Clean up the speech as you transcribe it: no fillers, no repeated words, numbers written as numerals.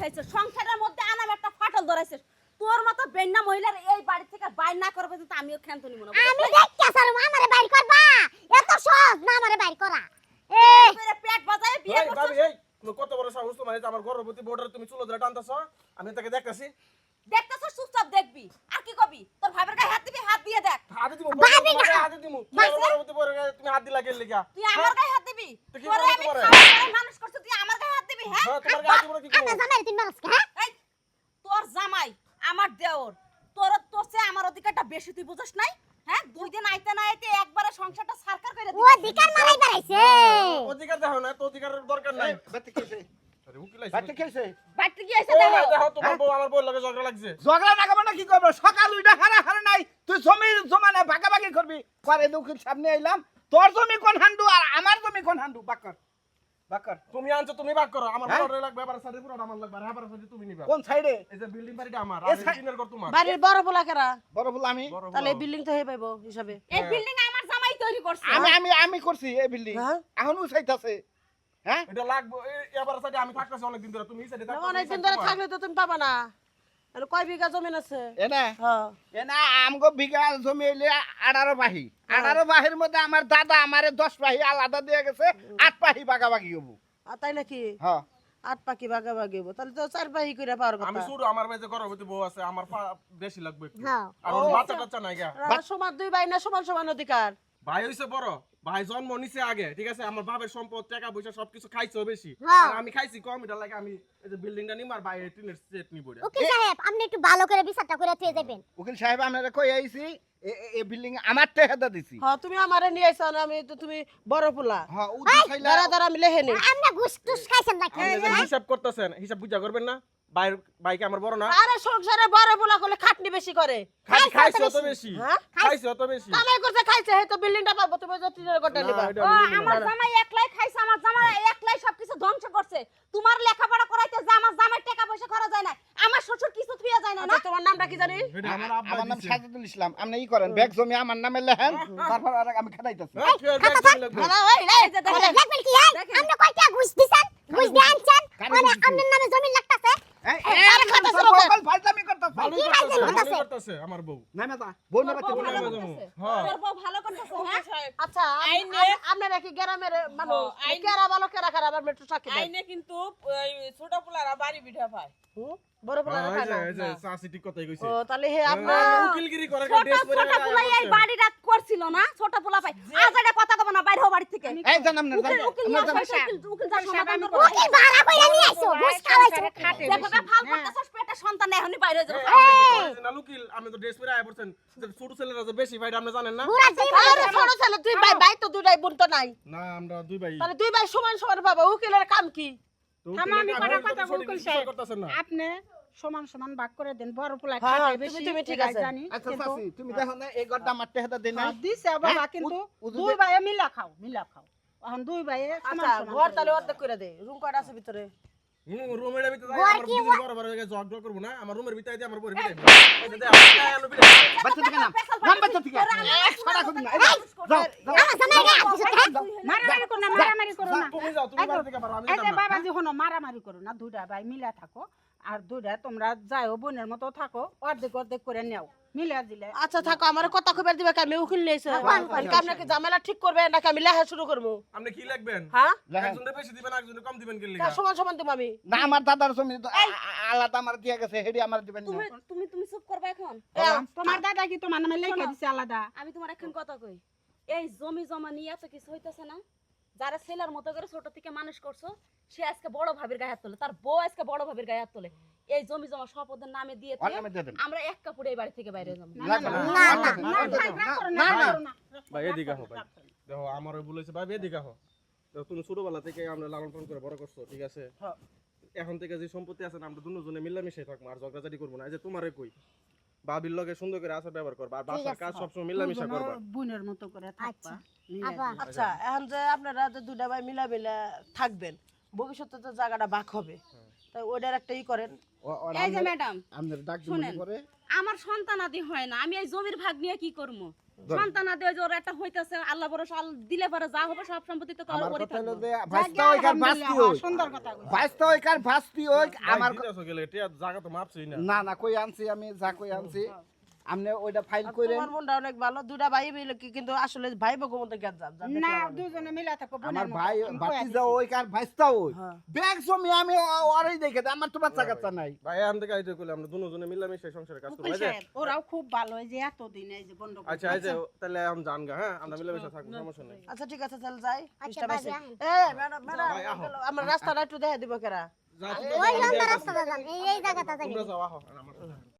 খাইছে সংসারের মধ্যে আনাম একটা ফাটল ধরাইছে তোর মতো বেন্না মহিলার এই বাড়ি থেকে বাইর না করবে তো আমিও ক্ষান্ত নিব না আমি দেখতে সারু আমারে বাইর করবা এত সহজ না আমারে বাইর করা তোরে পেট বাজায় বিয়ে এই করছিস ভাবি এই তুমি কত বড় সাহস তোমার এই যে আমার গর্ভবতী বউটার তুমি চুলো ধরে টানতাছ আমি তাকে দেখতাছি দেখতেছস চুপচাপ দেখবি আর কি কবি তোর ভাবের গায়ে হাত দিবি হাত দিয়ে দেখ হাতে দিমু ভাবি না। হাতে দিমু গর্ভবতী বউর গায়ে তুমি হাত দিলা গেল লিগা তুই আমার গায়ে হাত দিবি তো কি তোরে করবো আমি তোমারে? খাওয়া করে মানুষ করছি তুই আমার গায়ে হাত দিবি হ্যাঁ হ্যাঁ তোমার গায়ে দিব কি আমরা করব জামাই তিন মাস হ্যাঁ এই তোর জামাই আমার দেওর তোর চেয়ে আমার অধিকারটা বেশি তুই বুঝছ নাই হ্যাঁ দুই দিন আইতে না আইতে একবারে সংসারটা সরকার করে ও দিবি অধিকার মারাই বেড়াইছে অধিকার দেখো না তো অধিকারের দরকার নাই বাতে কেছে আরে উকিল আইছে বাতে কেছে বাড়িতে কি হইছে ও দেখো দেখো তোমার বউ আমার বউর লগে ঝগড়া লাগছে ঝগড়া লাগাবো না কি করবো সকাল উইটা হারা নাই তুই জমির জমানে ভাগাভাগি করবি পরে দুঃখের সামনে এলাম তোর জমি কোন হান্ডু আর আমার জমি কোন হান্ডু বাকর বাকর তুমি আনছো তুমি ভাগ করো আমার হ্যাঁ? বড় লাগবে এবার সাথে পুরো আমার লাগবে আর এবার সাথে তুমি নিবা কোন সাইডে এই যে বিল্ডিং বাড়িটা আমার এ আর সাই- দিনের ঘর তোমার বাড়ির বড় পোলা কেরা বড় বল আমি বড় বড়। তাহলে বিল্ডিং তো হয়ে পাইবো হিসাবে এই বিল্ডিং আমার জামাই তৈরি করছে আমি করছি এই বিল্ডিং হ্যাঁ? এখন উঠাইতাছে হ্যাঁ এটা লাগবে এবার সাথে আমি থাকতেছি অনেক দিন ধরে তুমি এই সাইডে থাকো অনেকদিন ধরে থাকলে তো তুমি পাবা না আর কয় বিঘা জমিন আছে এনা হ্যাঁ এনা আমগো বিঘা জমি এলে 18 বাহি 18 বাহির মধ্যে আমার দাদা আমারে 10 বাহি আলাদা দিয়ে গেছে 8 বাহি ভাগাভাগি হবো আর তাই নাকি হ্যাঁ 8 পাখি ভাগা ভাগি হবো তাহলে তো 4 পাখি করে পাওয়ার আমি কথা শুরু আমার মেয়ে যে গর্ভবতী বউ আছে আমার বেশি লাগবে একটু হ্যাঁ। আর ওর বাচ্চা টাচ্চা নাই গা আর সমান দুই ভাই না সমান সমান অধিকার ভাই হইছে বড় ভাই জন্ম নিছে আগে ঠিক আছে আমার বাবার সম্পদ টাকা পয়সা সবকিছু খাইছো বেশি হ্যাঁ। আর আমি খাইছি কম এটা লাগে আমি এই যে বিল্ডিংটা নিম আর ভাই টিনের সেট নিব এটা উকিল সাহেব আপনি একটু ভালো করে বিচারটা করে থুয়ে যাবেন উকিল সাহেব আপনারা কই আইছি এই বিল্ডিং আমার টেহাদা দিছি হ্যাঁ তুমি আমারে নিয়ে আইছো না আমি তো তুমি বড় পোলা হ্যাঁ ও দিছাইলা দাঁড়া দাঁড়া আমি লেহে নি আপনি ঘুষ টুস খাইছেন নাকি আপনি যে হিসাব করতেছেন হিসাব বুঝা করবেন না ভাই ভাইকে আমার বড় না আরে সংসারে বড় পোলা করলে খাটনি বেশি করে খাইছো তো বেশি হ্যাঁ? খাইছো তো বেশি কামাই করতে খাইছে হে তো বিল্ডিংটা পাবো তুমি যে টিনের ঘরটা না, নিবা এটা ও আমি নিব আমার না। জামাই একলাই খাইছে আমার জামাই একলাই সবকিছু ধ্বংস করছে তোমার লেখাপড়া করাইতে যে আমার জামাই টাকা পয়সা খরচ যায় না আমার শ্বশুর কিছু থুয়া যায় না না আচ্ছা, তোমার নামটা কি জানি এটা আমার আব্বা আমার নাম দিছে। সাজিদুল ইসলাম আপনি ই করেন ব্যাগ জমি আমার নামে লেখেন তারপর আর আমি খেলাইতাছি হ্যাঁ, কি আর ব্যাগ জমি লাগবে? না ওই লে এই যে দেখেন দেখবেন কি আপনি কয়টা ঘুষ দিছেন ঘুষ দিয়ে আনছেন কারে মানে ঘুষ দিছি? আপনার নামে জমি লাগতাছে আরে খাতাছে লোকে। ফালতামি করতেছ ভালোই কি করতেছে করতেছে? ভালোই করতেছে আমার বউ নামে যা বউ না বাচ্চা তোর বউ ভালো বলে করতেছে হ্যাঁ। তোর বউ ভালো করতেছে হ্যাঁ আচ্ছা আপনারা কি গ্রামের মানুষ কেরা ভালো কেরা খারাপ আমরা একটু সাক্ষী দেন আইনে কিন্তু ওই ছোট পোলারা বাড়ি পিঠা পায় বড় পোলা হ্যাঁ, খায় না এই যে চাচি ঠিক কথাই কইছে ও তাহলে হে আপনার হ্যাঁ, উকিলগিরি করে ছোট ড্রেস পরে ছোট পোলাই এই বাড়িটা করছিল না ছোট পোলা পাই আজ এটা কথা কব না বাইরে হও বাড়ি থেকে এই জানাম না উকিল উকিল নিয়ে আসো, উকিল যা সমাধান করবো উকিল ভাড়া কইরা নিয়ে আইছো ঘুষ খাওয়াইছো দেখো কা ফাল করতেছস পেটে সন্তান এখনই বাইরে হয়ে যাবে না উকিল আমি তো ড্রেস পরে আয় পড়ছেন যে ছোট ছেলেরা যে বেশি ভাই আপনি জানেন না পুরা দিন আরে ছোট ছেলে তুই ভাই ভাই তো দুটাই বোন তো নাই না আমরা দুই ভাই তাহলে দুই ভাই সমান সমান পাবো উকিলের কাম কি তো উকিলের থামামি কাম করা হলে তো কথা সঠিক উকিল বিচার সাহেব। করতেছেন না আপনি সমান সমান ভাগ করে দেন বড় পোলা হ্যাঁ, খায় তুমি- বেশি তুমি ঠিক এটাই আছে। জানি আচ্ছা কিন্তু চাচি তুমি দেখো না এই ঘরটা আমার টেহাদা দেই না দিছে বাবা হ্যাঁ? কিন্তু উ- দুই ভাই মিলা খাও এখন দুই ভাই সমান আচ্ছা সমান ঘর করে তাহলে দিন। অর্ধেক করে দে রুম কয়টা আছে ভিতরে রুমের ভিতরে যাই ঘর আমার কি দুদিন বড় বড় হয়ে গেছে ঝগড়া করব না আমার রুমের ভিতরে দিয়ে আমার বড় ভিতরে এই যে দেখ আনো ভিতরে বাচ্চা থেকে নাম নাম বাচ্চা থেকে ছড়া করি না এই যাও যাও আমার জামাই গায়ে ঘুষ মারামারি করো না মারামারি করো না তুমি যাও তুমি বাড়ি থেকে পারো আমি এই যে যেতাম না বাবাজি হনো মারামারি করো না দুইটা ভাই মিলা থাকো আর দুইটা তোমরা যাও বোনের মতো থাকো অর্ধেক অর্ধেক করে নেও মিলা দিলে আচ্ছা থাকো আমার কথা খবর দিবে আমি উকিল নিয়েছে আপনাকে ঝামেলা ঠিক করবে নাকি আমি লেখা শুরু করবো আপনি কি লিখবেন হ্যাঁ একজনের বেশি দিবেন একজনের কম দিবেন কি তা লিখা সমান সমান দেবো আমি না আমার দাদার জমি তো আলাদা আমার দিয়ে গেছে হেডি আমার দিবেন না তুমি তুমি চুপ করবে এখন তোমার দাদা কি তোমার নামে লিখে দিছে আলাদা আমি তোমার এখন কথা কই এই জমি জমা নিয়ে এত কিছু হইতাছে না যারা ছেলের মতো করে ছোট থেকে মানুষ করছো সে আজকে বড় ভাবির গায়ে হাত তোলে তার বউ আজকে বড় ভাবির গায়ে হাত তোলে এই জমি জমা সব ওদের নামে দিয়ে ওর দিয়ে নামে দিয়ে দেন আমরা এক কাপড়ে এই বাড়ি থেকে বাইরে যাবো লাগবে না না, না ভাই এদিকে আহো ভাই দেখো আমারও বলেছে ভাই এদিকে আহো দেখো তুমি ছোটবেলা থেকে আমরা লালন পালন করে বড় করছো ঠিক আছে এখন থেকে যে সম্পত্তি আছে না আমরা দুজনে মিলামিশে থাকবো আর ঝগড়াঝাটি করবো না এই যে তোমারে কই বাবির লগে সুন্দর করে আচার ব্যবহার করবা আর বাসার কাজ সবসময় মিলামিশা করবা বোনের মতো করে থাকবা আবা আচ্ছা এখন যে আপনারা যে দুটা ভাই মিলা মিলা থাকবেন ভবিষ্যতে তো জায়গাটা বাক হবে তাই ওইটার একটা ই করেন। এই যে ম্যাডাম আমাদের ডাক শুনেন। করে আমার সন্তানাদি হয় না, আমি এই জমির ভাগ নিয়ে কি করবো? সন্তানাদি ওই যে ওর একটা হইতাছে, আল্লাহ ভরসা, দিলে পরে যা হবে সব সম্পত্তি তো আমার ওরই কথা হলো থাকবে। যে বাস্তা ওইকার বাস্তি হই সুন্দর কথা কইছো। বাস্তা ওইকার বাস্তি হই আমার দিতেছো গেলে এটা জায়গা তো মাপছই না। না না কই আনছি আমি যা কই আনছি আপনি ওইটা ফাইল করেন তোমার মনটা অনেক ভালো, দুইটা ভাই মিলে কিন্তু আসলে ভাই বকো মতো গেজাম যা না দেখলাম আমি। দুজনে মিলে থাকো বোনের আমার মতো। ভাই আমি কইয়া বাতি দিছি। যাও ওইকার ভাইস্তা ওই হ্যাঁ। ব্যাগ জমি আমি ওরই দেখে দেই, আমার তো বাচ্চা কাচ্চা নাই ভাই এখন থেকে আইতে কইলে আমরা দুজনে মিলামিশে সংসারে কাজ করব। উকিল এই যে সাহেব, ওরাও খুব ভালো, এই যে এতদিন এই যে বন্ধ আচ্ছা এই যে তাহলে এখন জান গা, হ্যাঁ আমরা মিলামিশে থাকবো, সমস্যা নাই। আচ্ছা ঠিক আছে চল যাই। আচ্ছা, বিশটা বাজে বাইছে। আহেন। এ ম্যাডাম আমার রাস্তাটা একটু দেখা দিব কেরা। যা ওই লম্বা রাস্তাটা যান, এই জায়গাটা যাই। তোমরা যাও আহো আমার সাথে।